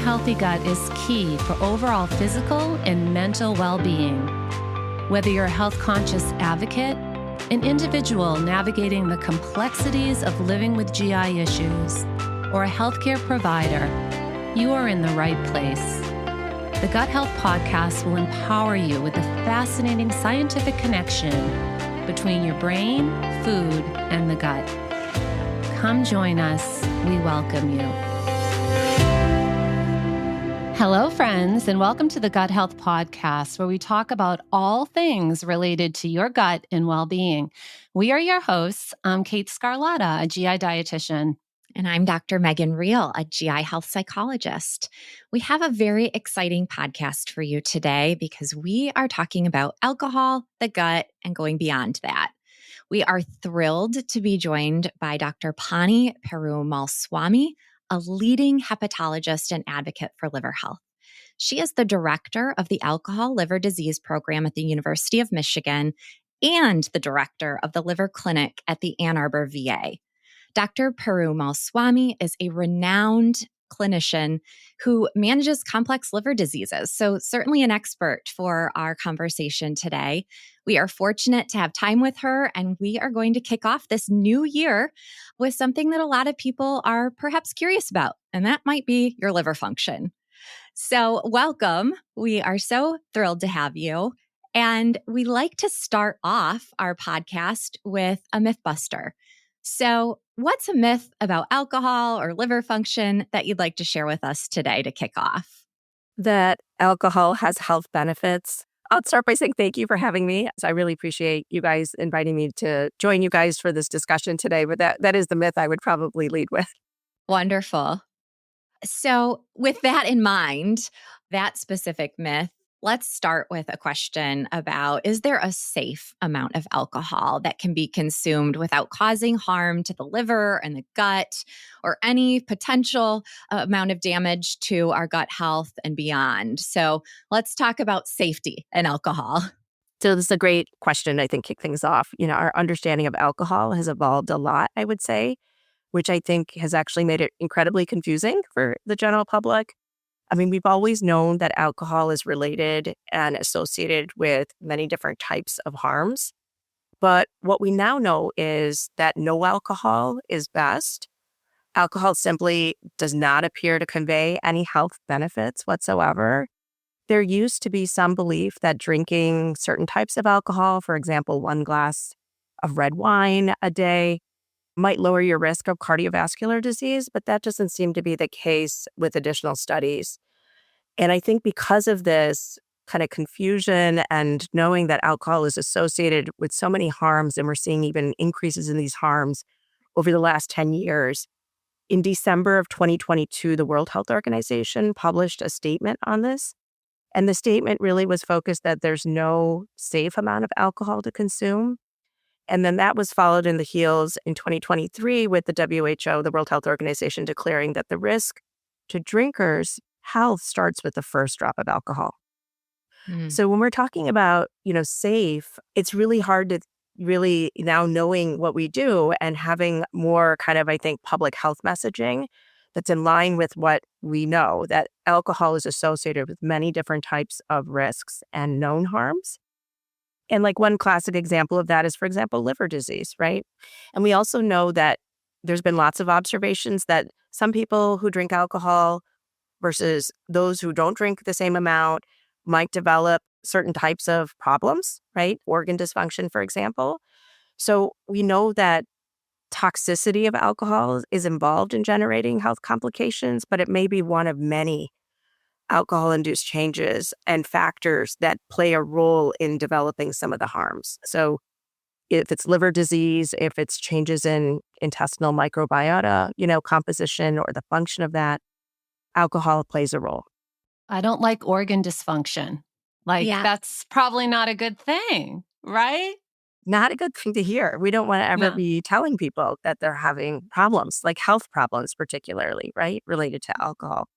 healthy gut is key for overall physical and mental well-being. Whether you're a health-conscious advocate, an individual navigating the complexities of living with GI issues, or a healthcare provider, you are in the right place. The Gut Health Podcast will empower you with the fascinating scientific connection between your brain, food, and the gut. Come join us. We welcome you. Hello, friends, and welcome to the Gut Health Podcast, where we talk about all things related to your gut and well-being. We are your hosts. I'm Kate Scarlatta, a GI dietitian. And I'm Dr. Megan Reel, a GI health psychologist. We have a very exciting podcast for you today because we are talking about alcohol, the gut, and going beyond that. We are thrilled to be joined by Dr. Ponni Perumalswami, a leading hepatologist and advocate for liver health. She is the director of the Alcohol Liver Disease Program at the University of Michigan and the director of the Liver Clinic at the Ann Arbor VA. Dr. Perumalswami is a renowned clinician who manages complex liver diseases, so certainly an expert for our conversation today. We are fortunate to have time with her, and we are going to kick off this new year with something that a lot of people are perhaps curious about, and that might be your liver function. So welcome. We are so thrilled to have you. And we like to start off our podcast with a myth buster. So what's a myth about alcohol or liver function that you'd like to share with us today to kick off? That alcohol has health benefits. I'll start by saying thank you for having me. So I really appreciate you guys inviting me to join you guys for this discussion today. But that is the myth I would probably lead with. Wonderful. So with that in mind, that specific myth, let's start with a question about, is there a safe amount of alcohol that can be consumed without causing harm to the liver and the gut or any potential amount of damage to our gut health and beyond? So let's talk about safety and alcohol. So this is a great question, I think, kick things off. Our understanding of alcohol has evolved a lot, I would say, which I think has actually made it incredibly confusing for the general public. I mean, we've always known that alcohol is related and associated with many different types of harms. But what we now know is that no alcohol is best. Alcohol simply does not appear to convey any health benefits whatsoever. There used to be some belief that drinking certain types of alcohol, for example, 1 glass of red wine a day, might lower your risk of cardiovascular disease, but that doesn't seem to be the case with additional studies. And I think because of this kind of confusion and knowing that alcohol is associated with so many harms, and we're seeing even increases in these harms over the last 10 years, in December of 2022, the World Health Organization published a statement on this. And the statement really was focused that there's no safe amount of alcohol to consume. And then that was followed in the heels in 2023 with the WHO, the World Health Organization, declaring that the risk to drinkers' health starts with the first drop of alcohol. So when we're talking about, safe, it's really hard to really now knowing what we do and having more kind of, I think, public health messaging that's in line with what we know, that alcohol is associated with many different types of risks and known harms. And like one classic example of that is, for example, liver disease, right? And we also know that there's been lots of observations that some people who drink alcohol versus those who don't drink the same amount might develop certain types of problems, right? Organ dysfunction, for example. So we know that toxicity of alcohol is involved in generating health complications, but it may be one of many alcohol-induced changes and factors that play a role in developing some of the harms. So if it's liver disease, if it's changes in intestinal microbiota, composition or the function of that, alcohol plays a role. I don't like organ dysfunction. That's probably not a good thing, right? Not a good thing to hear. We don't want to ever be telling people that they're having problems, like health problems particularly, right, related to alcohol.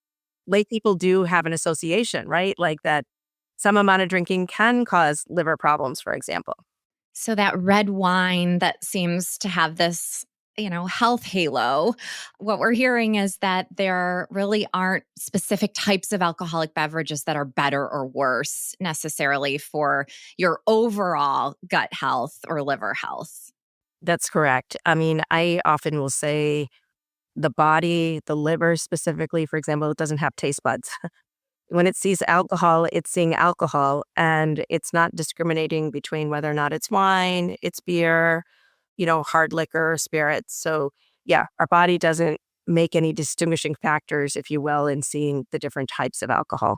Lay people do have an association, right? Like that some amount of drinking can cause liver problems, for example. So that red wine that seems to have this health halo, what we're hearing is that there really aren't specific types of alcoholic beverages that are better or worse necessarily for your overall gut health or liver health. That's correct. I mean, I often will say the body, the liver specifically, for example, it doesn't have taste buds. When it sees alcohol, it's seeing alcohol and it's not discriminating between whether or not it's wine, it's beer, hard liquor, spirits. So, yeah, our body doesn't make any distinguishing factors, if you will, in seeing the different types of alcohol.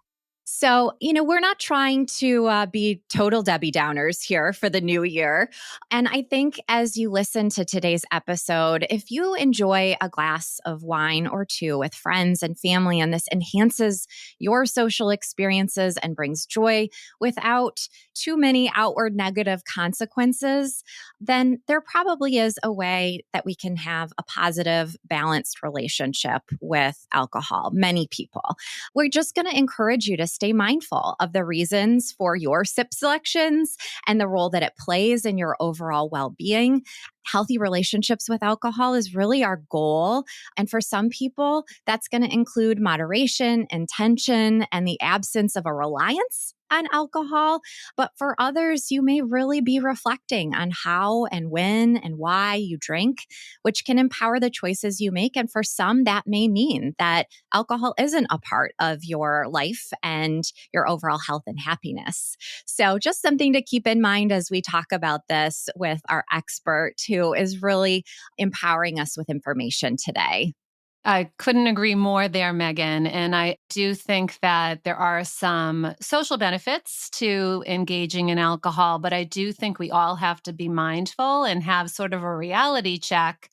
So, we're not trying to be total Debbie Downers here for the new year. And I think as you listen to today's episode, if you enjoy a glass of wine or two with friends and family, and this enhances your social experiences and brings joy without too many outward negative consequences, then there probably is a way that we can have a positive, balanced relationship with alcohol. Many people. We're just going to encourage you to stay mindful of the reasons for your sip selections and the role that it plays in your overall well-being. Healthy relationships with alcohol is really our goal. And for some people, that's going to include moderation, intention, and the absence of a reliance on alcohol. But for others, you may really be reflecting on how and when and why you drink, which can empower the choices you make. And for some, that may mean that alcohol isn't a part of your life and your overall health and happiness. So just something to keep in mind as we talk about this with our expert who is really empowering us with information today. I couldn't agree more there, Megan. And I do think that there are some social benefits to engaging in alcohol, but I do think we all have to be mindful and have sort of a reality check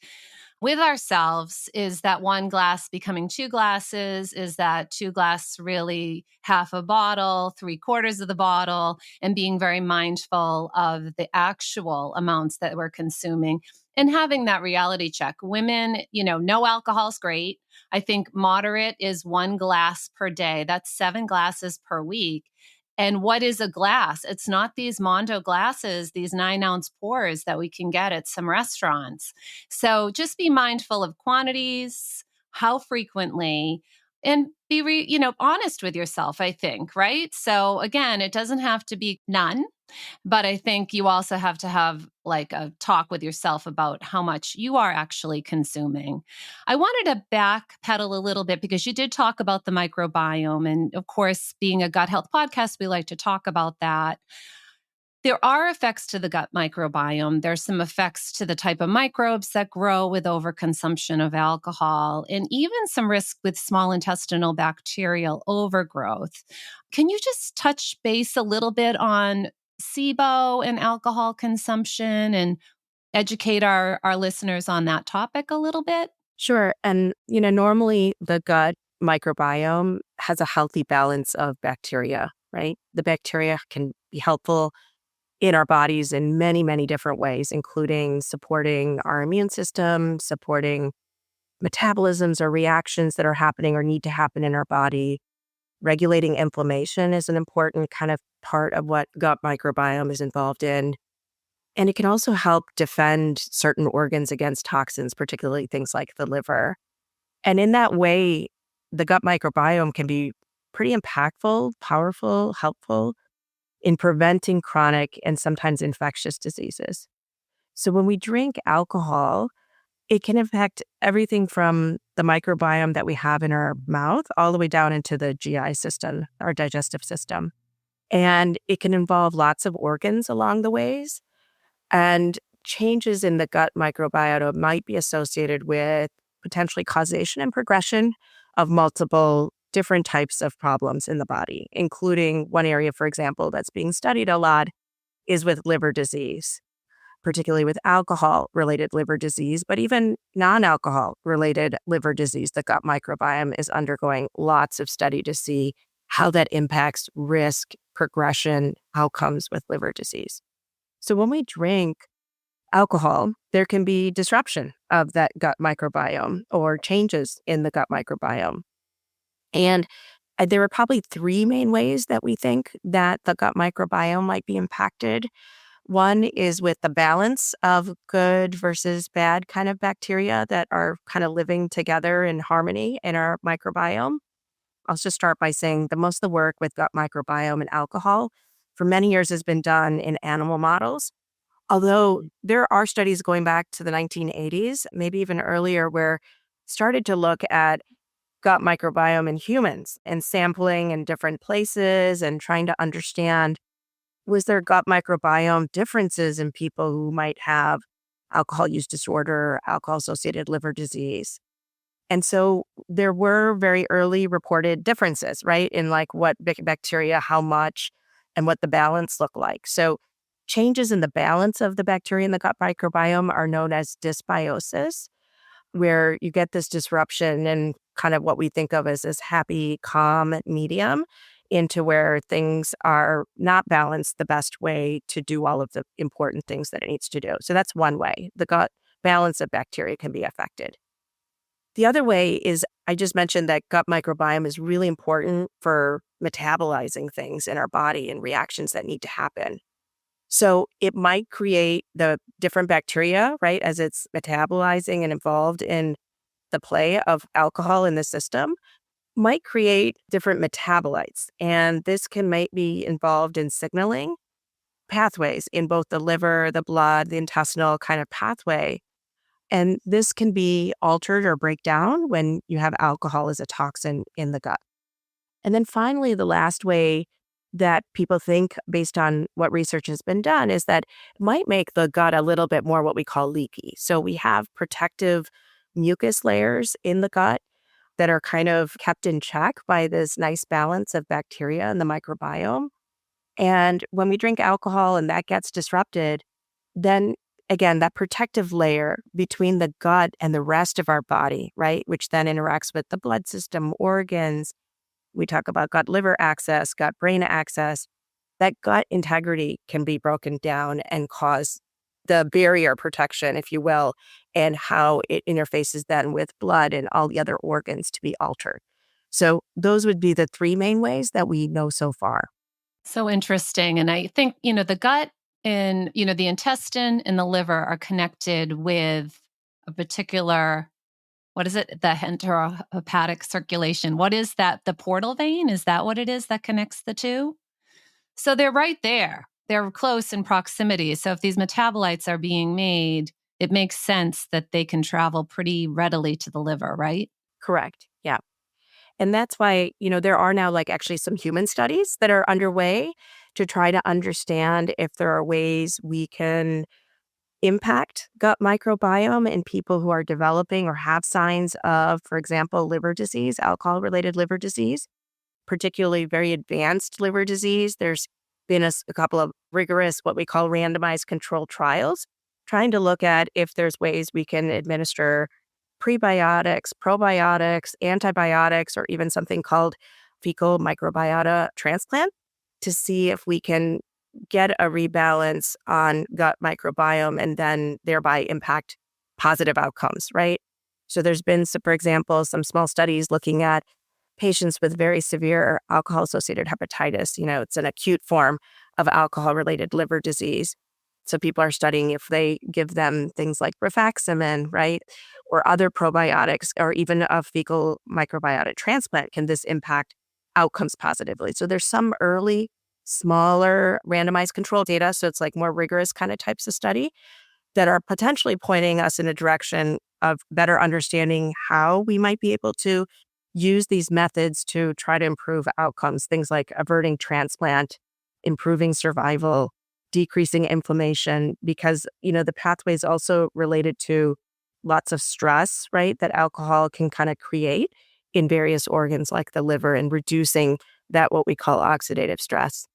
with ourselves. Is that one glass becoming two glasses? Is that two glass really half a bottle, three-quarters of the bottle, and being very mindful of the actual amounts that we're consuming and having that reality check. Women, no alcohol is great. I think moderate is one glass per day. That's 7 glasses per week. And what is a glass? It's not these Mondo glasses, these 9-ounce pours that we can get at some restaurants. So just be mindful of quantities, how frequently, and be honest with yourself, I think, right? So again, it doesn't have to be none, but I think you also have to have like a talk with yourself about how much you are actually consuming. I wanted to backpedal a little bit because you did talk about the microbiome. And of course, being a gut health podcast, we like to talk about that. There are effects to the gut microbiome. There's some effects to the type of microbes that grow with overconsumption of alcohol, and even some risk with small intestinal bacterial overgrowth. Can you just touch base a little bit on SIBO and alcohol consumption and educate our listeners on that topic a little bit? Sure. And, normally the gut microbiome has a healthy balance of bacteria, right? The bacteria can be helpful in our bodies in many, many different ways, including supporting our immune system, supporting metabolisms or reactions that are happening or need to happen in our body. Regulating inflammation is an important kind of part of what gut microbiome is involved in. And it can also help defend certain organs against toxins, particularly things like the liver. And in that way, the gut microbiome can be pretty impactful, powerful, helpful in preventing chronic and sometimes infectious diseases. So when we drink alcohol, it can affect everything from the microbiome that we have in our mouth all the way down into the GI system, our digestive system. And it can involve lots of organs along the ways. And changes in the gut microbiota might be associated with potentially causation and progression of multiple different types of problems in the body, including one area, for example, that's being studied a lot is with liver disease, particularly with alcohol-related liver disease, but even non-alcohol-related liver disease. The gut microbiome is undergoing lots of study to see how that impacts risk, progression, outcomes with liver disease. So when we drink alcohol, there can be disruption of that gut microbiome or changes in the gut microbiome. And there are probably 3 main ways that we think that the gut microbiome might be impacted. One is with the balance of good versus bad kind of bacteria that are kind of living together in harmony in our microbiome. I'll just start by saying that most of the work with gut microbiome and alcohol for many years has been done in animal models. Although there are studies going back to the 1980s, maybe even earlier, where started to look at gut microbiome in humans and sampling in different places and trying to understand, was there gut microbiome differences in people who might have alcohol use disorder, alcohol associated liver disease. And so there were very early reported differences, right, in like what bacteria, how much, and what the balance looked like. So changes in the balance of the bacteria in the gut microbiome are known as dysbiosis, where you get this disruption in kind of what we think of as this happy, calm medium into where things are not balanced the best way to do all of the important things that it needs to do. So that's one way the gut balance of bacteria can be affected. The other way is I just mentioned that gut microbiome is really important for metabolizing things in our body and reactions that need to happen. So it might create the different bacteria, right, as it's metabolizing and involved in the play of alcohol in the system, might create different metabolites. And this can might be involved in signaling pathways in both the liver, the blood, the intestinal kind of pathway. And this can be altered or break down when you have alcohol as a toxin in the gut. And then finally, the last way that people think, based on what research has been done, is that it might make the gut a little bit more what we call leaky. So we have protective mucus layers in the gut that are kind of kept in check by this nice balance of bacteria in the microbiome. And when we drink alcohol and that gets disrupted, then again, that protective layer between the gut and the rest of our body, right, which then interacts with the blood system, organs. We talk about gut liver axis, gut brain axis. That gut integrity can be broken down and cause the barrier protection, if you will, and how it interfaces then with blood and all the other organs to be altered. So those would be the three main ways that we know so far. So interesting. And I think, the gut and, the intestine and the liver are connected with a particular, what is it? The enterohepatic circulation. What is that? The portal vein? Is that what it is that connects the two? So they're right there. They're close in proximity. So if these metabolites are being made, it makes sense that they can travel pretty readily to the liver, right? Correct. Yeah. And that's why, there are now like actually some human studies that are underway to try to understand if there are ways we can impact gut microbiome in people who are developing or have signs of, for example, liver disease, alcohol related liver disease, particularly very advanced liver disease. There's been a couple of rigorous, what we call randomized controlled trials, trying to look at if there's ways we can administer prebiotics, probiotics, antibiotics, or even something called fecal microbiota transplant to see if we can get a rebalance on gut microbiome and then thereby impact positive outcomes, right? So there's been, for example, some small studies looking at patients with very severe alcohol-associated hepatitis. It's an acute form of alcohol-related liver disease. So people are studying if they give them things like rifaximin, right, or other probiotics, or even a fecal microbiota transplant, can this impact outcomes positively? So there's some early, smaller, randomized control data. So it's like more rigorous kind of types of study that are potentially pointing us in a direction of better understanding how we might be able to use these methods to try to improve outcomes, things like averting transplant, improving survival, decreasing inflammation, because, the pathway is also related to lots of stress, right, that alcohol can kind of create in various organs like the liver and reducing that what we call oxidative stress.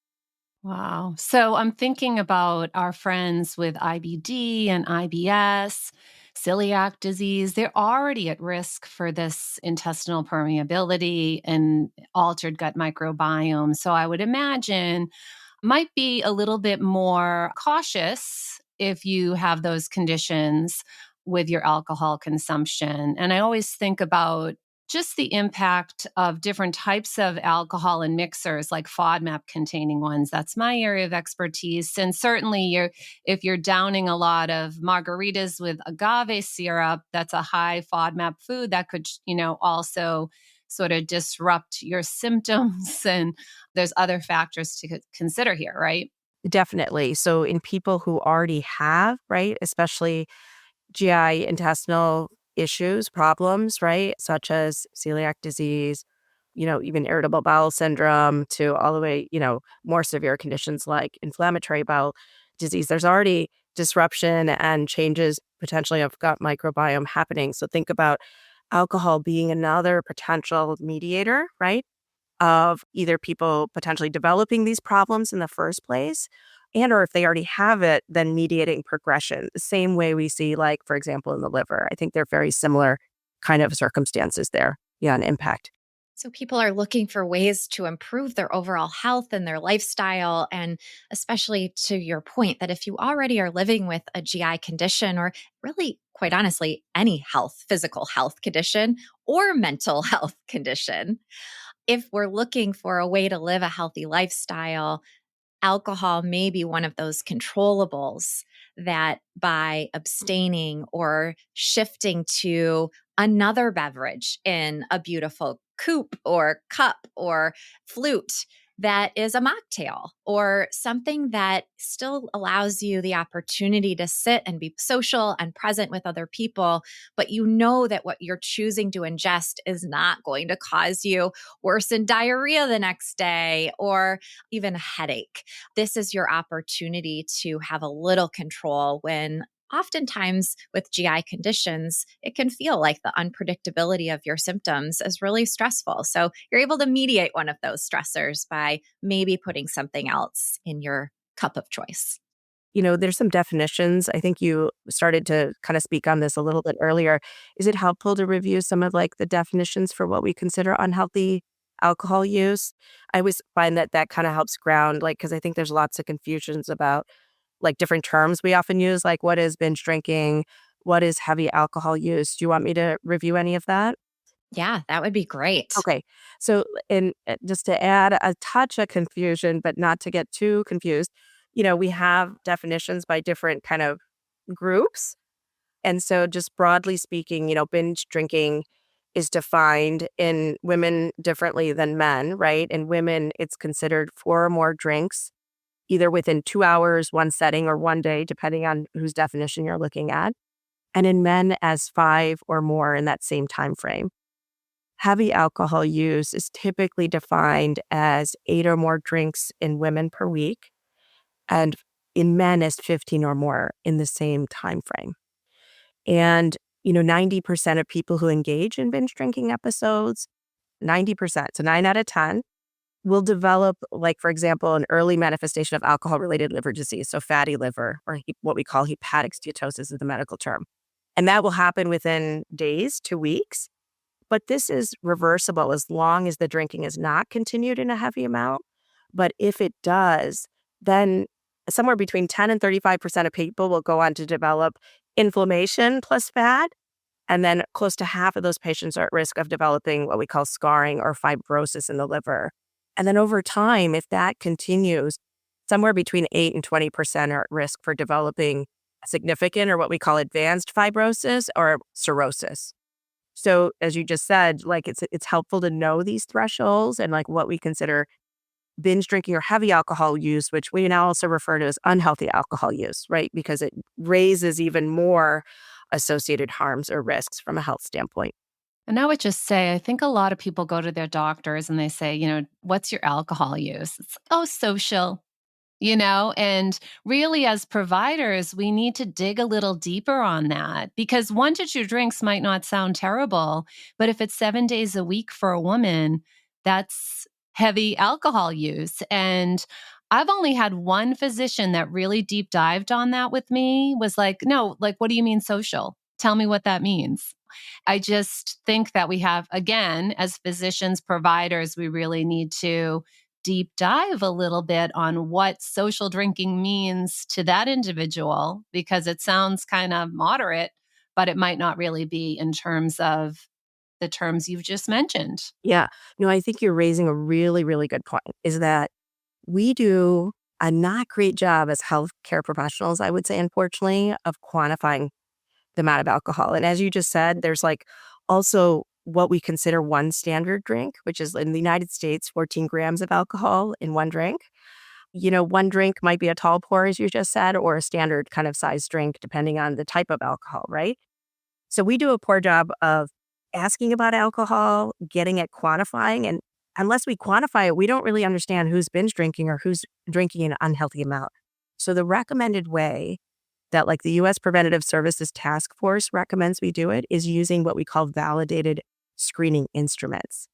Wow. So I'm thinking about our friends with IBD and IBS, celiac disease. They're already at risk for this intestinal permeability and altered gut microbiome. So I would imagine might be a little bit more cautious if you have those conditions with your alcohol consumption. And I always think about just the impact of different types of alcohol and mixers, like FODMAP containing ones. That's my area of expertise. And certainly if you're downing a lot of margaritas with agave syrup, that's a high FODMAP food that could, also sort of disrupt your symptoms. And there's other factors to consider here, right? Definitely. So in people who already have, right, especially GI intestinal issues, problems, right, such as celiac disease, even irritable bowel syndrome to all the way, more severe conditions like inflammatory bowel disease. There's already disruption and changes potentially of gut microbiome happening. So think about alcohol being another potential mediator, right, of either people potentially developing these problems in the first place and or if they already have it, then mediating progression. The same way we see, like, for example, in the liver. I think they're very similar kind of circumstances there. Yeah, an impact. So people are looking for ways to improve their overall health and their lifestyle. And especially to your point, that if you already are living with a GI condition, or really, quite honestly, any physical health condition or mental health condition, if we're looking for a way to live a healthy lifestyle, alcohol may be one of those controllables that by abstaining or shifting to another beverage in a beautiful coupe or cup or flute that is a mocktail or something that still allows you the opportunity to sit and be social and present with other people, but you know that what you're choosing to ingest is not going to cause you worsen diarrhea the next day or even a headache. This is your opportunity to have a little control when oftentimes with GI conditions, it can feel like the unpredictability of your symptoms is really stressful. So you're able to mediate one of those stressors by maybe putting something else in your cup of choice. There's some definitions. I think you started to kind of speak on this a little bit earlier. Is it helpful to review some of like the definitions for what we consider unhealthy alcohol use? I always find that kind of helps ground, like, because I think there's lots of confusions about like different terms we often use, like what is binge drinking, what is heavy alcohol use. Do you want me to review any of that? Yeah, that would be great. Okay. So, just to add a touch of confusion, but not to get too confused, we have definitions by different kind of groups. And so, just broadly speaking, binge drinking is defined in women differently than men, right? In women, it's considered 4 or more drinks, either within 2 hours, one setting, or one day, depending on whose definition you're looking at. And in men, as 5 or more in that same time frame. Heavy alcohol use is typically defined as 8 or more drinks in women per week, and in men as 15 or more in the same time frame. And 90% of people who engage in binge drinking episodes, 90%, so 9 out of 10, will develop, like, for example, an early manifestation of alcohol-related liver disease, so fatty liver, or what we call hepatic steatosis is the medical term. And that will happen within days to weeks. But this is reversible as long as the drinking is not continued in a heavy amount. But if it does, then somewhere between 10 and 35% of people will go on to develop inflammation plus fat. And then close to half of those patients are at risk of developing what we call scarring or fibrosis in the liver. And then over time, if that continues, somewhere between 8 and 20% are at risk for developing significant or what we call advanced fibrosis or cirrhosis. So as you just said, like it's helpful to know these thresholds and like what we consider binge drinking or heavy alcohol use, which we now also refer to as unhealthy alcohol use, right? Because it raises even more associated harms or risks from a health standpoint. And I would just say, I think a lot of people go to their doctors and they say, what's your alcohol use? It's, oh, social, and really as providers, we need to dig a little deeper on that because 1 to 2 drinks might not sound terrible, but if it's 7 days a week for a woman, that's heavy alcohol use. And I've only had one physician that really deep dived on that with me, was like, no, like, what do you mean social? Tell me what that means. I just think that we have, again, as physicians, providers, we really need to deep dive a little bit on what social drinking means to that individual, because it sounds kind of moderate, but it might not really be in terms of the terms you've just mentioned. Yeah. No, I think you're raising a really, really good point, is that we do a not great job as healthcare professionals, I would say, unfortunately, of quantifying the amount of alcohol. And as you just said, there's like also what we consider one standard drink, which is in the United States, 14 grams of alcohol in one drink. One drink might be a tall pour, as you just said, or a standard kind of size drink, depending on the type of alcohol, right? So we do a poor job of asking about alcohol, getting it quantifying. And unless we quantify it, we don't really understand who's binge drinking or who's drinking an unhealthy amount. So the recommended way that like the U.S. Preventative Services Task Force recommends we do it is using what we call validated screening instruments.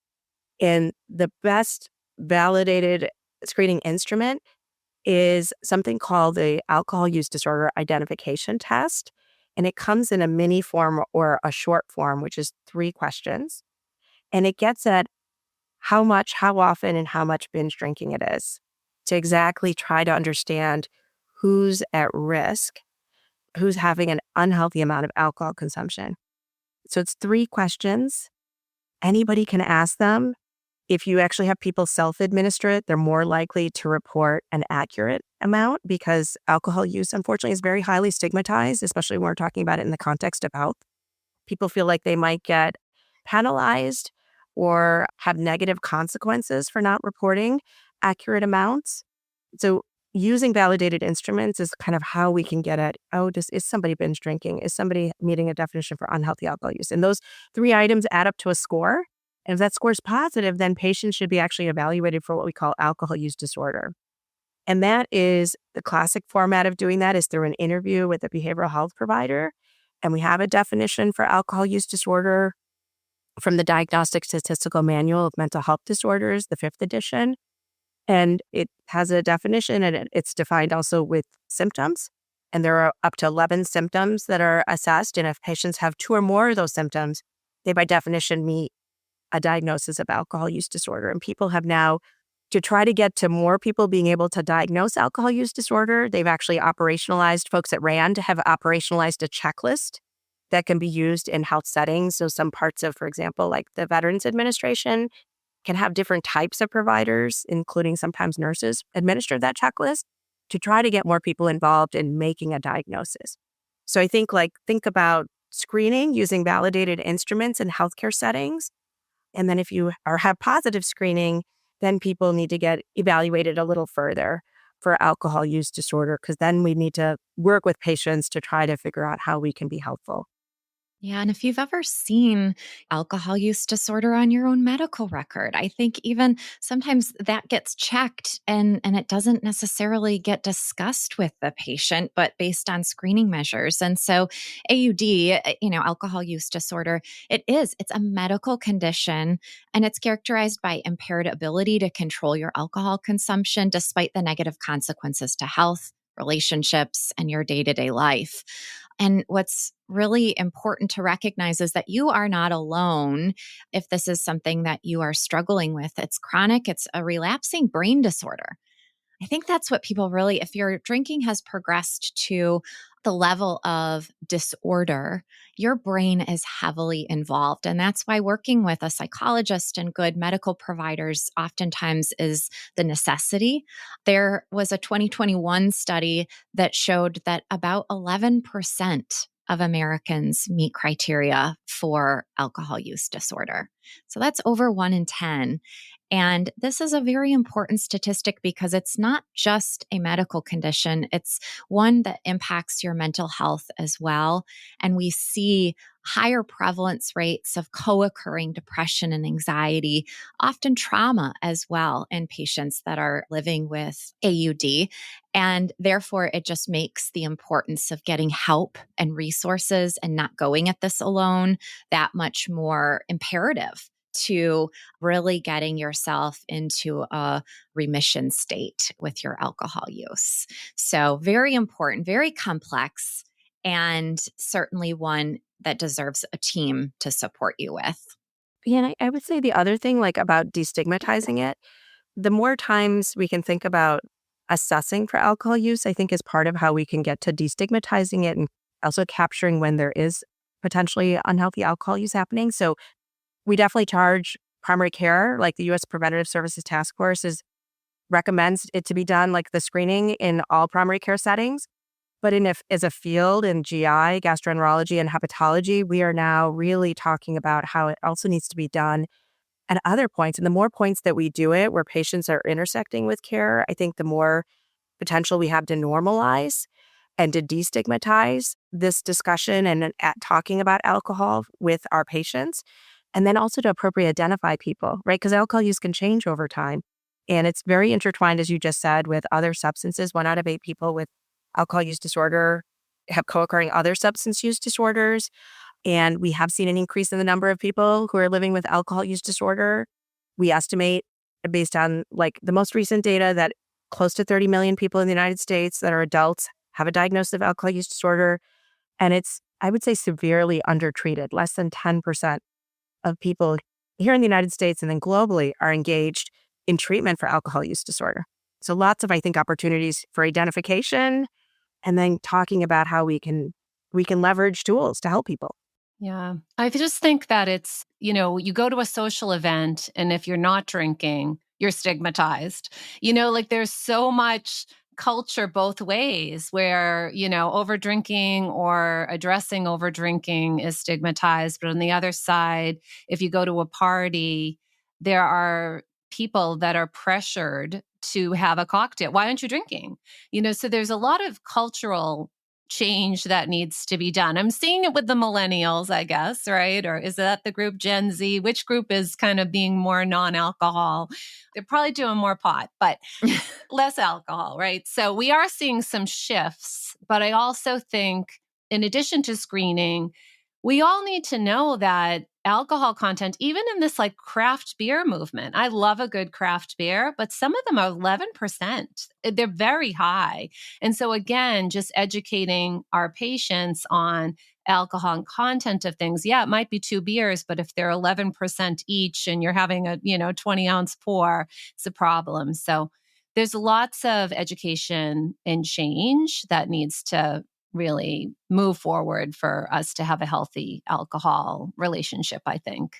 And the best validated screening instrument is something called the Alcohol Use Disorder Identification Test. And it comes in a mini form or a short form, which is 3 questions. And it gets at how much, how often, and how much binge drinking it is to exactly try to understand who's at risk, who's having an unhealthy amount of alcohol consumption. So it's 3 questions. Anybody can ask them. If you actually have people self-administer it, they're more likely to report an accurate amount because alcohol use, unfortunately, is very highly stigmatized, especially when we're talking about it in the context of health. People feel like they might get penalized or have negative consequences for not reporting accurate amounts. So using validated instruments is kind of how we can get at, is somebody binge drinking? Is somebody meeting a definition for unhealthy alcohol use? And those 3 items add up to a score. And if that score is positive, then patients should be actually evaluated for what we call alcohol use disorder. And that is the classic format of doing that is through an interview with a behavioral health provider. And we have a definition for alcohol use disorder from the Diagnostic Statistical Manual of Mental Health Disorders, the 5th edition. And it has a definition and it's defined also with symptoms. And there are up to 11 symptoms that are assessed. And if patients have 2 or more of those symptoms, they by definition meet a diagnosis of alcohol use disorder. And people have now, to try to get to more people being able to diagnose alcohol use disorder, they've actually operationalized, folks at RAND have operationalized a checklist that can be used in health settings. So some parts of, for example, like the Veterans Administration can have different types of providers, including sometimes nurses, administer that checklist to try to get more people involved in making a diagnosis. So I think about screening using validated instruments in healthcare settings. And then if you have positive screening, then people need to get evaluated a little further for alcohol use disorder, because then we need to work with patients to try to figure out how we can be helpful. Yeah. And if you've ever seen alcohol use disorder on your own medical record, I think even sometimes that gets checked and it doesn't necessarily get discussed with the patient, but based on screening measures. And so AUD, alcohol use disorder, it's a medical condition and it's characterized by impaired ability to control your alcohol consumption despite the negative consequences to health, relationships, and your day-to-day life. And what's really important to recognize is that you are not alone if this is something that you are struggling with. It's chronic, it's a relapsing brain disorder. I think that's what people really, if your drinking has progressed to the level of disorder, your brain is heavily involved. And that's why working with a psychologist and good medical providers oftentimes is the necessity. There was a 2021 study that showed that about 11% of Americans meet criteria for alcohol use disorder. So that's over 1 in 10. And this is a very important statistic because it's not just a medical condition, it's one that impacts your mental health as well. And we see higher prevalence rates of co-occurring depression and anxiety, often trauma as well in patients that are living with AUD. And therefore, it just makes the importance of getting help and resources and not going at this alone that much more imperative to really getting yourself into a remission state with your alcohol use. So very important, very complex, and certainly one that deserves a team to support you with. Yeah, and I would say the other thing, about destigmatizing it, the more times we can think about assessing for alcohol use, I think is part of how we can get to destigmatizing it and also capturing when there is potentially unhealthy alcohol use happening. So We definitely charge primary care, like the U.S. Preventative Services Task Force recommends it to be done, like the screening in all primary care settings. But as a field in GI, gastroenterology, and hepatology, we are now really talking about how it also needs to be done at other points. And the more points that we do it where patients are intersecting with care, I think the more potential we have to normalize and to destigmatize this discussion and at talking about alcohol with our patients. And then also to appropriately identify people, right? Because alcohol use can change over time. And it's very intertwined, as you just said, with other substances. 1 out of 8 people with alcohol use disorder have co-occurring other substance use disorders. And we have seen an increase in the number of people who are living with alcohol use disorder. We estimate, based on like the most recent data, that close to 30 million people in the United States that are adults have a diagnosis of alcohol use disorder. And it's, I would say, severely undertreated. Less than 10% of people here in the United States and then globally are engaged in treatment for alcohol use disorder. So lots of, I think, opportunities for identification and then talking about how we can leverage tools to help people. Yeah. I just think that it's, you go to a social event and if you're not drinking, you're stigmatized. Like there's so much culture both ways where, over drinking or addressing over drinking is stigmatized. But on the other side, if you go to a party, there are people that are pressured to have a cocktail. Why aren't you drinking? So there's a lot of cultural change that needs to be done. I'm seeing it with the millennials, I guess, right? Or is that the group Gen Z? Which group is kind of being more non-alcohol? They're probably doing more pot, but less alcohol, right? So we are seeing some shifts, but I also think in addition to screening, we all need to know that alcohol content, even in this like craft beer movement, I love a good craft beer, but some of them are 11%. They're very high. And so again, just educating our patients on alcohol and content of things. Yeah, it might be 2 beers, but if they're 11% each and you're having a, 20-ounce pour, it's a problem. So there's lots of education and change that needs to really move forward for us to have a healthy alcohol relationship, I think.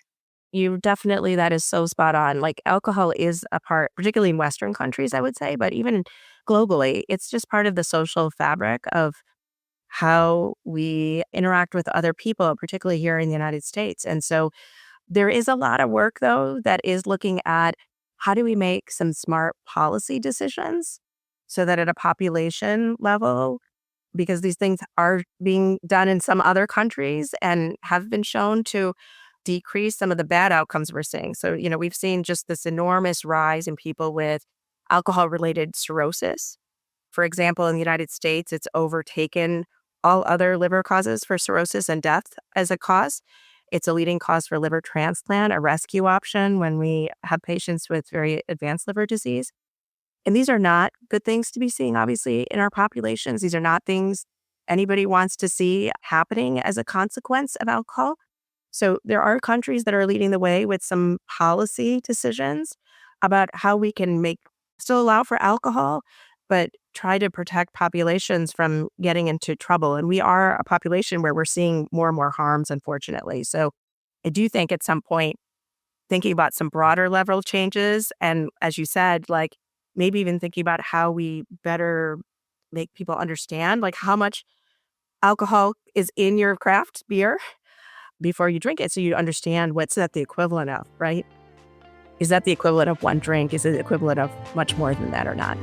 That is so spot on. Like alcohol is a part, particularly in Western countries, I would say, but even globally, it's just part of the social fabric of how we interact with other people, particularly here in the United States. And so there is a lot of work, though, that is looking at how do we make some smart policy decisions so that at a population level, because these things are being done in some other countries and have been shown to decrease some of the bad outcomes we're seeing. So, we've seen just this enormous rise in people with alcohol-related cirrhosis. For example, in the United States, it's overtaken all other liver causes for cirrhosis and death as a cause. It's a leading cause for liver transplant, a rescue option when we have patients with very advanced liver disease. And these are not good things to be seeing, obviously, in our populations. These are not things anybody wants to see happening as a consequence of alcohol. So there are countries that are leading the way with some policy decisions about how we can still allow for alcohol, but try to protect populations from getting into trouble. And we are a population where we're seeing more and more harms, unfortunately. So I do think at some point, thinking about some broader level changes, and as you said, like maybe even thinking about how we better make people understand like how much alcohol is in your craft beer before you drink it, so you understand what's that the equivalent of, right? Is that the equivalent of 1 drink? Is it the equivalent of much more than that or not?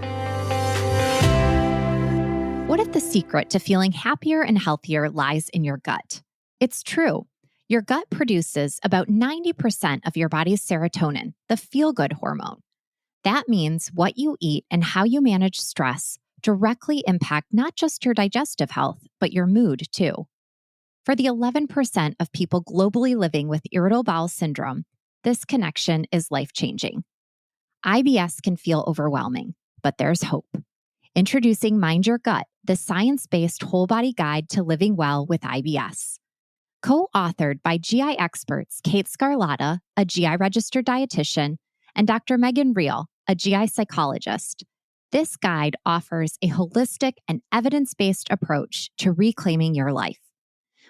What if the secret to feeling happier and healthier lies in your gut? It's true. Your gut produces about 90% of your body's serotonin, the feel-good hormone. That means what you eat and how you manage stress directly impact not just your digestive health, but your mood too. For the 11% of people globally living with irritable bowel syndrome, this connection is life-changing. IBS can feel overwhelming, but there's hope. Introducing Mind Your Gut, the science-based whole-body guide to living well with IBS. Co-authored by GI experts Kate Scarlatta, a GI registered dietitian, and Dr. Megan Reel, a GI psychologist. This guide offers a holistic and evidence-based approach to reclaiming your life.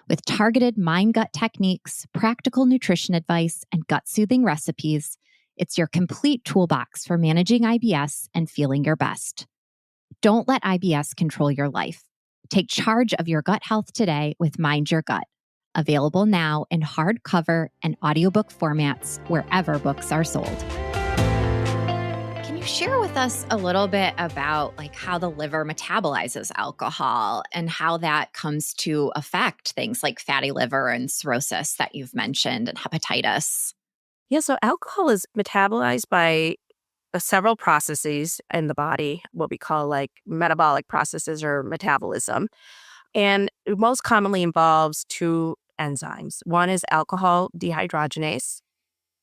With targeted mind-gut techniques, practical nutrition advice, and gut-soothing recipes, it's your complete toolbox for managing IBS and feeling your best. Don't let IBS control your life. Take charge of your gut health today with Mind Your Gut. Available now in hardcover and audiobook formats wherever books are sold. Can you share with us a little bit about how the liver metabolizes alcohol and how that comes to affect things like fatty liver and cirrhosis that you've mentioned and hepatitis? Yeah, so alcohol is metabolized by several processes in the body, what we call metabolic processes or metabolism. And it most commonly involves two enzymes. One is alcohol dehydrogenase,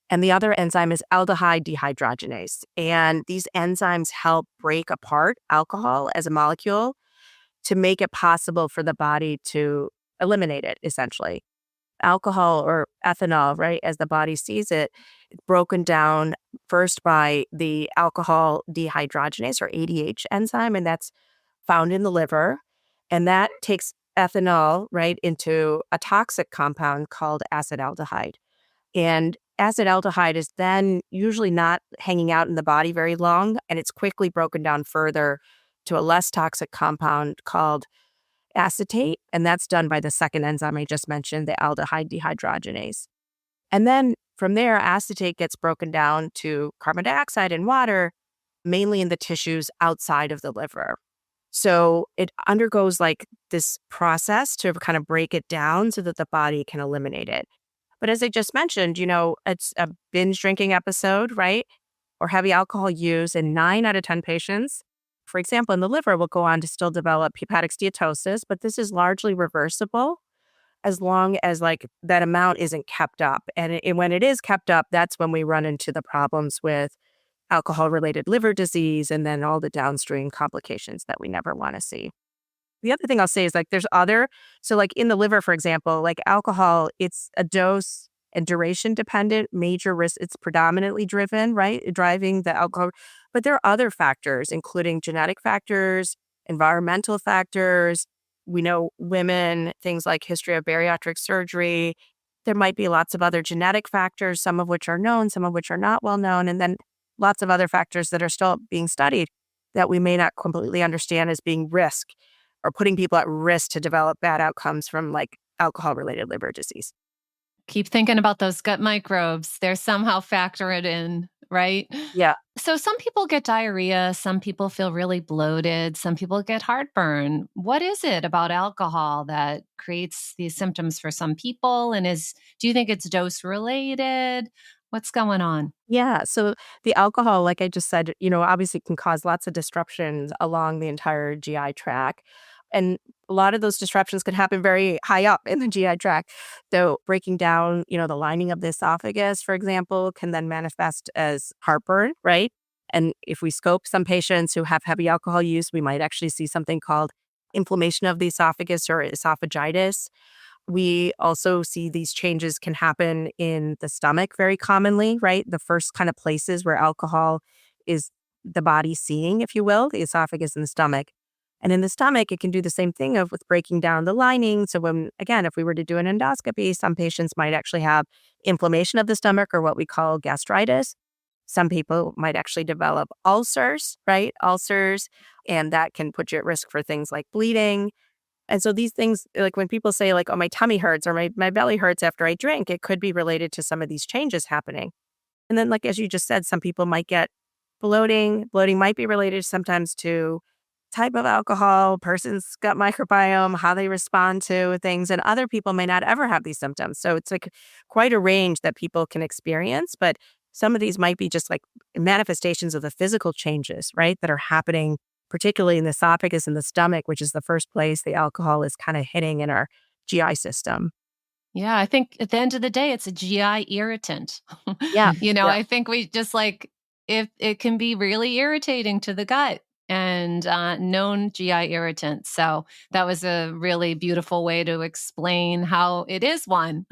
and the other enzyme is aldehyde dehydrogenase. And these enzymes help break apart alcohol as a molecule to make it possible for the body to eliminate it, essentially. Alcohol or ethanol, right, as the body sees it, it's broken down first by the alcohol dehydrogenase or ADH enzyme, and that's found in the liver. And that takes ethanol, right, into a toxic compound called acetaldehyde. And acetaldehyde is then usually not hanging out in the body very long, and it's quickly broken down further to a less toxic compound called acetate, and that's done by the second enzyme I just mentioned, the aldehyde dehydrogenase. And then from there, acetate gets broken down to carbon dioxide and water, mainly in the tissues outside of the liver. So it undergoes this process to kind of break it down so that the body can eliminate it. But as I just mentioned, it's a binge drinking episode, right? Or heavy alcohol use in 9 out of 10 patients. For example, in the liver, will go on to still develop hepatic steatosis, but this is largely reversible as long as that amount isn't kept up. And when it is kept up, that's when we run into the problems with alcohol-related liver disease and then all the downstream complications that we never want to see. The other thing I'll say is there's so in the liver, for example, alcohol, it's a dose and duration dependent major risk. It's predominantly driven, right? Driving the alcohol. But there are other factors, including genetic factors, environmental factors. We know women, things like history of bariatric surgery. There might be lots of other genetic factors, some of which are known, some of which are not well known, and then lots of other factors that are still being studied that we may not completely understand as being risk or putting people at risk to develop bad outcomes from alcohol-related liver disease. Keep thinking about those gut microbes. They're somehow factored in, right? Yeah. So some people get diarrhea, some people feel really bloated, some people get heartburn. What is it about alcohol that creates these symptoms for some people? And do you think it's dose related? What's going on? Yeah. So the alcohol, like I just said, obviously can cause lots of disruptions along the entire GI tract. And a lot of those disruptions can happen very high up in the GI tract. So breaking down, the lining of the esophagus, for example, can then manifest as heartburn, right? And if we scope some patients who have heavy alcohol use, we might actually see something called inflammation of the esophagus or esophagitis. We also see these changes can happen in the stomach very commonly, right? The first kind of places where alcohol is the body seeing, if you will, the esophagus and the stomach. And in the stomach, it can do the same thing with breaking down the lining. So if we were to do an endoscopy, some patients might actually have inflammation of the stomach or what we call gastritis. Some people might actually develop ulcers, right? Ulcers, and that can put you at risk for things like bleeding. And so these things, when people say oh, my tummy hurts or my belly hurts after I drink, it could be related to some of these changes happening. And then as you just said, some people might get bloating. Bloating might be related sometimes to type of alcohol, person's gut microbiome, how they respond to things. And other people may not ever have these symptoms. So it's quite a range that people can experience. But some of these might be just manifestations of the physical changes, right, that are happening particularly in the esophagus and the stomach, which is the first place the alcohol is kind of hitting in our GI system. Yeah, I think at the end of the day, it's a GI irritant. Yeah. I think we just if it can be really irritating to the gut. and known GI irritants. So that was a really beautiful way to explain how it is one.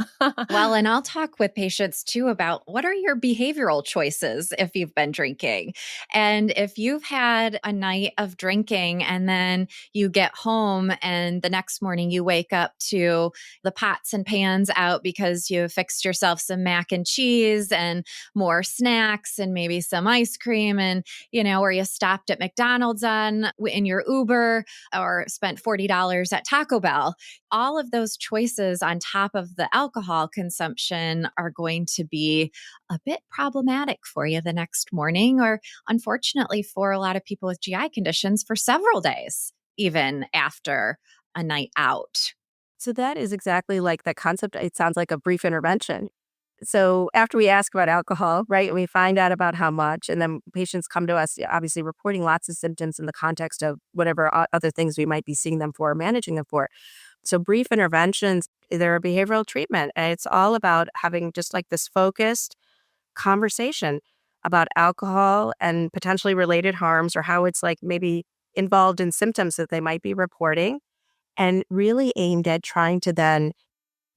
Well, and I'll talk with patients too about what are your behavioral choices if you've been drinking. And if you've had a night of drinking and then you get home and the next morning you wake up to the pots and pans out because you fixed yourself some mac and cheese and more snacks and maybe some ice cream and, or you stopped at McDonald's in your Uber or spent $40 at Taco Bell, all of those choices on top of the alcohol consumption are going to be a bit problematic for you the next morning, or unfortunately for a lot of people with GI conditions for several days, even after a night out. So that is exactly like that concept. It sounds like a brief intervention. So after we ask about alcohol, right, we find out about how much, and then patients come to us, obviously reporting lots of symptoms in the context of whatever other things we might be seeing them for or managing them for. So brief interventions, they're a behavioral treatment, and it's all about having just like this focused conversation about alcohol and potentially related harms or how it's like maybe involved in symptoms that they might be reporting, and really aimed at trying to then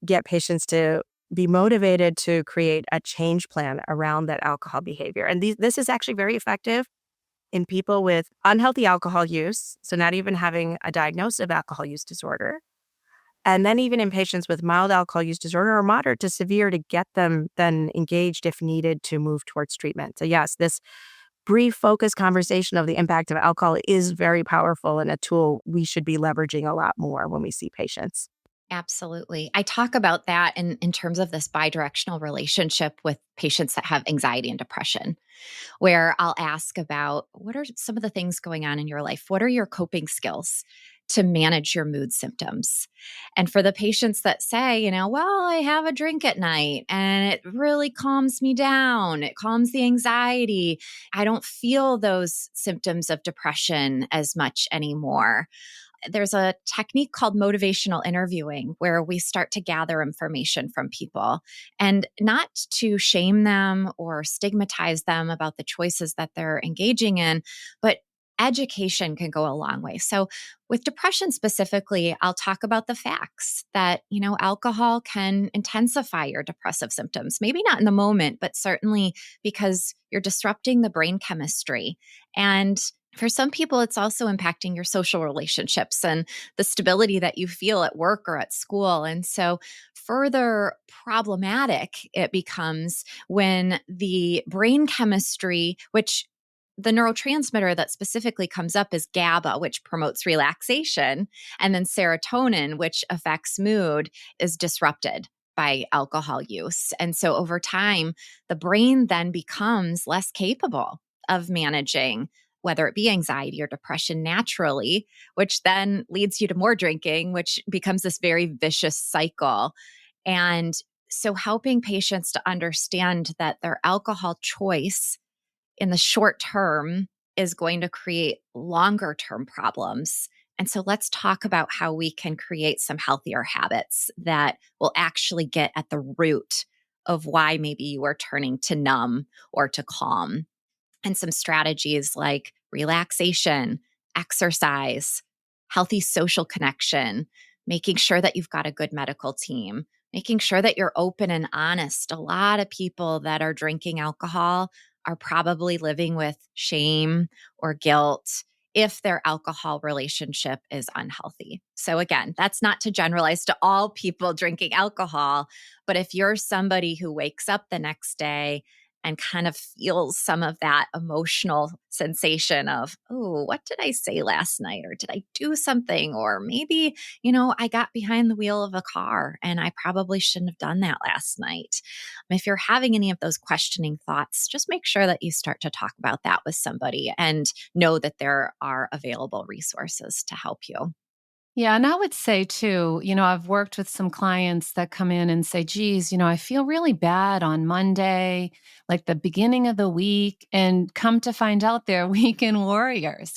get patients to be motivated to create a change plan around that alcohol behavior. And this is actually very effective in people with unhealthy alcohol use, so not even having a diagnosis of alcohol use disorder. And then even in patients with mild alcohol use disorder or moderate to severe to get them then engaged if needed to move towards treatment. So yes, this brief focused conversation of the impact of alcohol is very powerful and a tool we should be leveraging a lot more when we see patients. Absolutely. I talk about that in terms of this bidirectional relationship with patients that have anxiety and depression, where I'll ask about what are some of the things going on in your life? What are your coping skills to manage your mood symptoms? And for the patients that say, well, I have a drink at night and it really calms me down, it calms the anxiety, I don't feel those symptoms of depression as much anymore. There's a technique called motivational interviewing where we start to gather information from people and not to shame them or stigmatize them about the choices that they're engaging in, but education can go a long way. So with depression specifically, I'll talk about the facts that, alcohol can intensify your depressive symptoms. Maybe not in the moment, but certainly because you're disrupting the brain chemistry. And for some people, it's also impacting your social relationships and the stability that you feel at work or at school. And so further problematic it becomes when the brain chemistry, which the neurotransmitter that specifically comes up is GABA, which promotes relaxation, and then serotonin, which affects mood, is disrupted by alcohol use. And so over time, the brain then becomes less capable of managing whether it be anxiety or depression naturally, which then leads you to more drinking, which becomes this very vicious cycle. And so helping patients to understand that their alcohol choice in the short term is going to create longer term problems. And so let's talk about how we can create some healthier habits that will actually get at the root of why maybe you are turning to numb or to calm. And some strategies like relaxation, exercise, healthy social connection, making sure that you've got a good medical team, making sure that you're open and honest. A lot of people that are drinking alcohol are probably living with shame or guilt if their alcohol relationship is unhealthy. So again, that's not to generalize to all people drinking alcohol, but if you're somebody who wakes up the next day and kind of feels some of that emotional sensation of, oh, what did I say last night? Or did I do something? Or maybe, I got behind the wheel of a car and I probably shouldn't have done that last night. If you're having any of those questioning thoughts, just make sure that you start to talk about that with somebody and know that there are available resources to help you. Yeah, and I would say too, I've worked with some clients that come in and say, geez, I feel really bad on Monday, like the beginning of the week, and come to find out they're weekend warriors.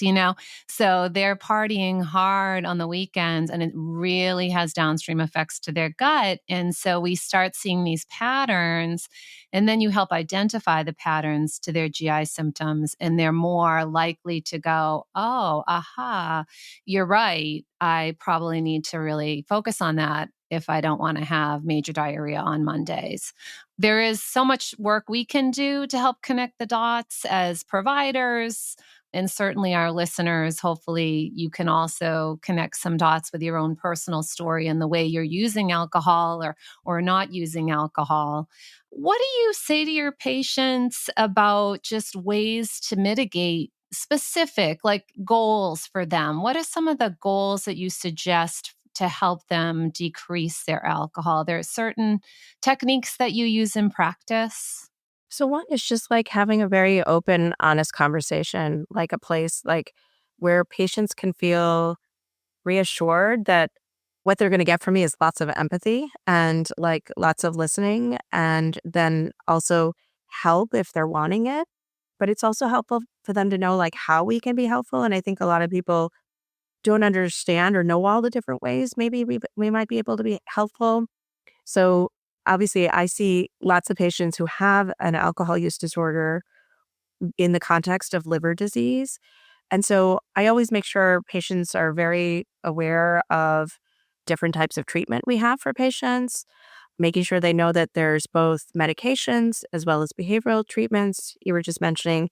So they're partying hard on the weekends and it really has downstream effects to their gut. And so we start seeing these patterns, and then you help identify the patterns to their GI symptoms, and they're more likely to go, oh, aha, you're right. I probably need to really focus on that if I don't want to have major diarrhea on Mondays. There is so much work we can do to help connect the dots as providers. And certainly our listeners, hopefully you can also connect some dots with your own personal story and the way you're using alcohol or not using alcohol. What do you say to your patients about just ways to mitigate specific like goals for them? What are some of the goals that you suggest to help them decrease their alcohol? There are certain techniques that you use in practice. So one is just like having a very open, honest conversation, like a place like where patients can feel reassured that what they're going to get from me is lots of empathy and like lots of listening, and then also help if they're wanting it. But it's also helpful for them to know like how we can be helpful. And I think a lot of people don't understand or know all the different ways maybe we might be able to be helpful. So obviously I see lots of patients who have an alcohol use disorder in the context of liver disease. And so I always make sure patients are very aware of different types of treatment we have for patients, making sure they know that there's both medications as well as behavioral treatments. You were just mentioning,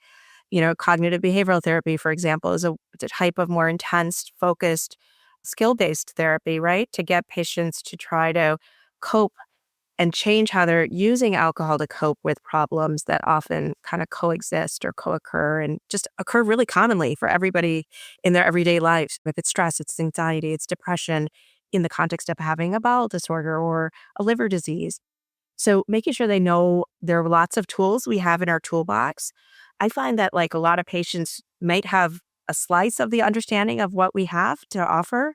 cognitive behavioral therapy, for example, is it's a type of more intense, focused, skill based therapy, right? To get patients to try to cope and change how they're using alcohol to cope with problems that often kind of coexist or co-occur and just occur really commonly for everybody in their everyday lives. If it's stress, it's anxiety, it's depression in the context of having a bowel disorder or a liver disease. So making sure they know there are lots of tools we have in our toolbox. I find that like a lot of patients might have a slice of the understanding of what we have to offer,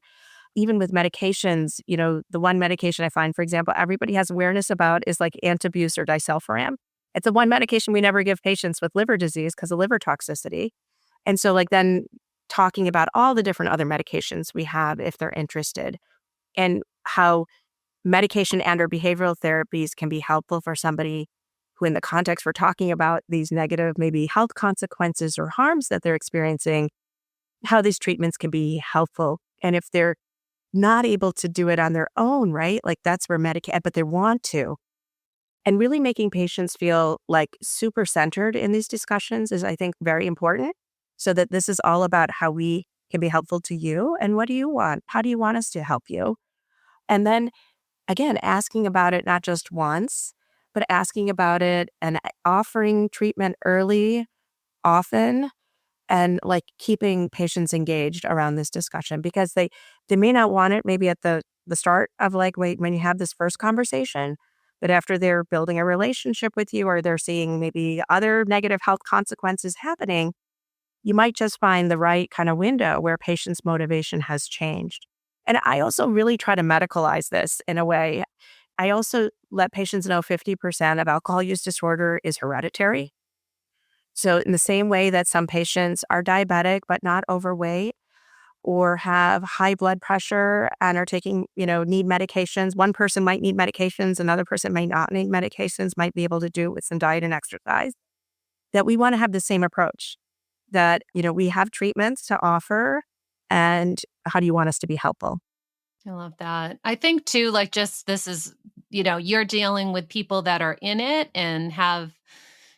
even with medications. The one medication I find, for example, everybody has awareness about is like antabuse or disulfiram. It's the one medication we never give patients with liver disease because of liver toxicity. And so like then talking about all the different other medications we have if they're interested, and how medication and or behavioral therapies can be helpful for somebody who in the context we're talking about these negative maybe health consequences or harms that they're experiencing, how these treatments can be helpful. And if they're not able to do it on their own, right? Like that's where Medicaid, but they want to. And really making patients feel like super centered in these discussions is, I think, very important. So that this is all about how we can be helpful to you and what do you want? How do you want us to help you? And then again, asking about it not just once, but asking about it and offering treatment early, often, and like keeping patients engaged around this discussion because they may not want it maybe at the start of like wait when you have this first conversation, but after they're building a relationship with you or they're seeing maybe other negative health consequences happening, you might just find the right kind of window where patients' motivation has changed. And I also really try to medicalize this in a way. I also let patients know 50% of alcohol use disorder is hereditary. So in the same way that some patients are diabetic but not overweight or have high blood pressure and are taking, need medications. One person might need medications, another person might not need medications, might be able to do it with some diet and exercise. That we want to have the same approach. That, we have treatments to offer, and how do you want us to be helpful? I love that. I think too, like just this is, you're dealing with people that are in it and have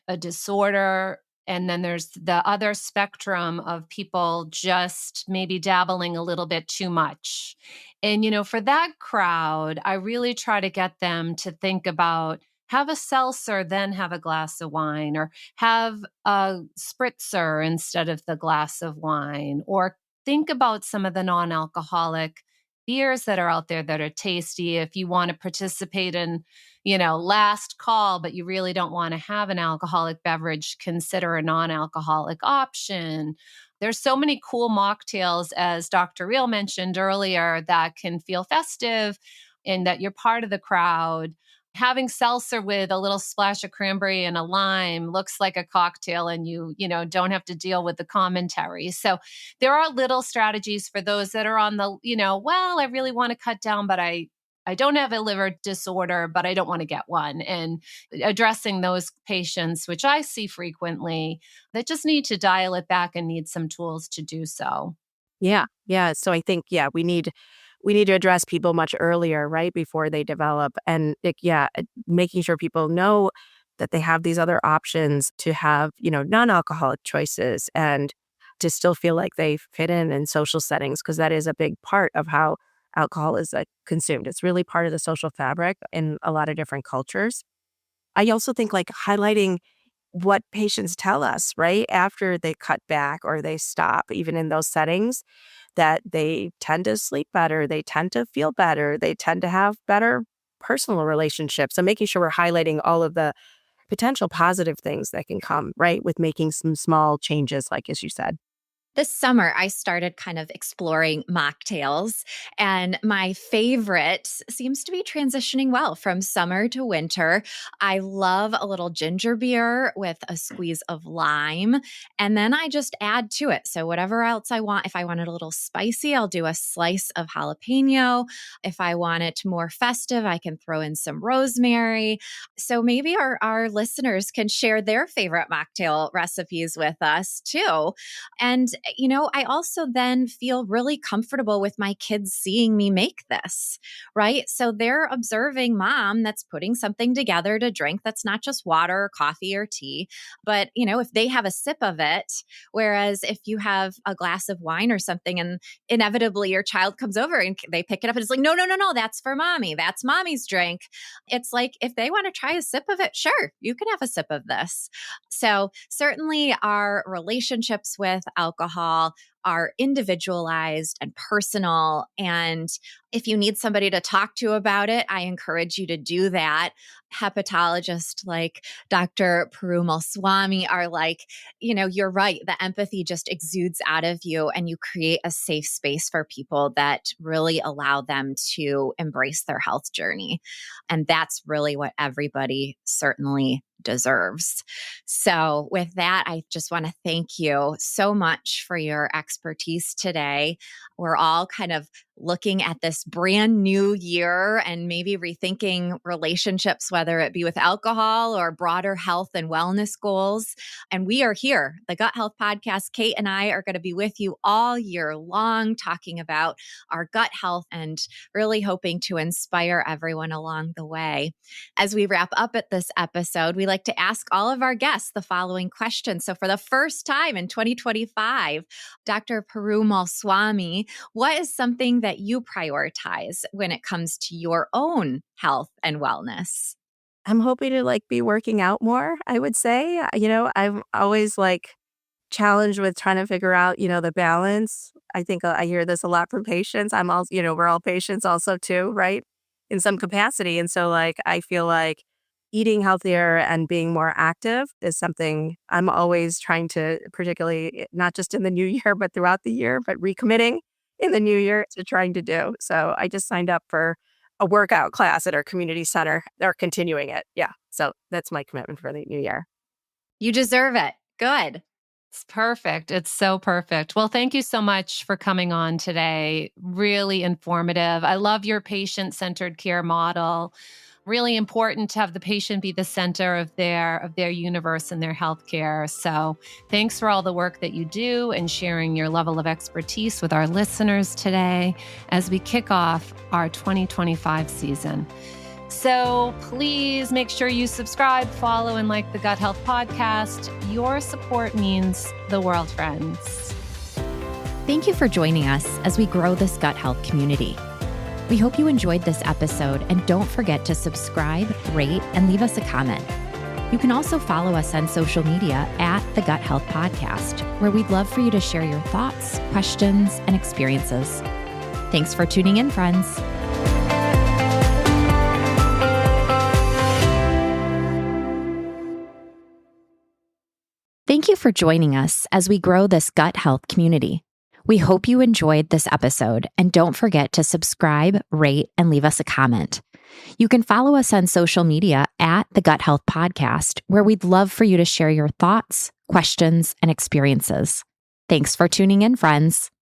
a disorder. And then there's the other spectrum of people just maybe dabbling a little bit too much. And, for that crowd, I really try to get them to think about have a seltzer, then have a glass of wine, or have a spritzer instead of the glass of wine, or think about some of the non alcoholic beers that are out there that are tasty. If you want to participate in, last call, but you really don't want to have an alcoholic beverage, consider a non alcoholic option. There's so many cool mocktails, as Dr. Reel mentioned earlier, that can feel festive and that you're part of the crowd. Having seltzer with a little splash of cranberry and a lime looks like a cocktail, and you don't have to deal with the commentary. So there are little strategies for those that are on the, well, I really want to cut down, but I don't have a liver disorder, but I don't want to get one. And addressing those patients, which I see frequently, that just need to dial it back and need some tools to do so. Yeah. Yeah. So I think, we need to address people much earlier, right? Before they develop. And making sure people know that they have these other options to have, non-alcoholic choices and to still feel like they fit in social settings, because that is a big part of how alcohol is consumed. It's really part of the social fabric in a lot of different cultures. I also think like highlighting what patients tell us, right? After they cut back or they stop, even in those settings, that they tend to sleep better, they tend to feel better, they tend to have better personal relationships. So making sure we're highlighting all of the potential positive things that can come, right, with making some small changes, like as you said. This summer, I started kind of exploring mocktails, and my favorite seems to be transitioning well from summer to winter. I love a little ginger beer with a squeeze of lime, and then I just add to it. So whatever else I want, if I want it a little spicy, I'll do a slice of jalapeno. If I want it more festive, I can throw in some rosemary. So maybe our listeners can share their favorite mocktail recipes with us too. And I also then feel really comfortable with my kids seeing me make this, right? So they're observing mom that's putting something together to drink that's not just water or coffee or tea, but, if they have a sip of it, whereas if you have a glass of wine or something and inevitably your child comes over and they pick it up and it's like, no, that's for mommy. That's mommy's drink. It's like, if they want to try a sip of it, sure, you can have a sip of this. So certainly our relationships with alcohol are individualized and personal. And if you need somebody to talk to about it, I encourage you to do that. Hepatologists like Dr. Perumalswami are like, you're right. The empathy just exudes out of you, and you create a safe space for people that really allow them to embrace their health journey. And that's really what everybody certainly deserves. So with that, I just want to thank you so much for your expertise today. We're all kind of looking at this brand new year and maybe rethinking relationships, whether it be with alcohol or broader health and wellness goals. And we are here, the Gut Health Podcast. Kate and I are going to be with you all year long, talking about our gut health and really hoping to inspire everyone along the way. As we wrap up at this episode, we like to ask all of our guests the following question. So for the first time in 2025, Dr. Perumalswami, what is something that you prioritize when it comes to your own health and wellness? I'm hoping to be working out more, I would say. I'm always challenged with trying to figure out, the balance. I think I hear this a lot from patients. I'm also, we're all patients also too, right? In some capacity. And so I feel like eating healthier and being more active is something I'm always trying to, particularly not just in the new year, but throughout the year, but recommitting in the new year to trying to do. So I just signed up for a workout class at our community center. They're continuing it. Yeah. So that's my commitment for the new year. You deserve it. Good. It's perfect. It's so perfect. Well, thank you so much for coming on today. Really informative. I love your patient-centered care model. Really important to have the patient be the center of their universe and their healthcare. So thanks for all the work that you do and sharing your level of expertise with our listeners today as we kick off our 2025 season. So please make sure you subscribe, follow, and like the Gut Health Podcast. Your support means the world, friends. Thank you for joining us as we grow this gut health community. We hope you enjoyed this episode, and don't forget to subscribe, rate, and leave us a comment. You can also follow us on social media at the Gut Health Podcast, where we'd love for you to share your thoughts, questions, and experiences. Thanks for tuning in, friends. Thank you for joining us as we grow this gut health community. We hope you enjoyed this episode, and don't forget to subscribe, rate, and leave us a comment. You can follow us on social media at the Gut Health Podcast, where we'd love for you to share your thoughts, questions, and experiences. Thanks for tuning in, friends.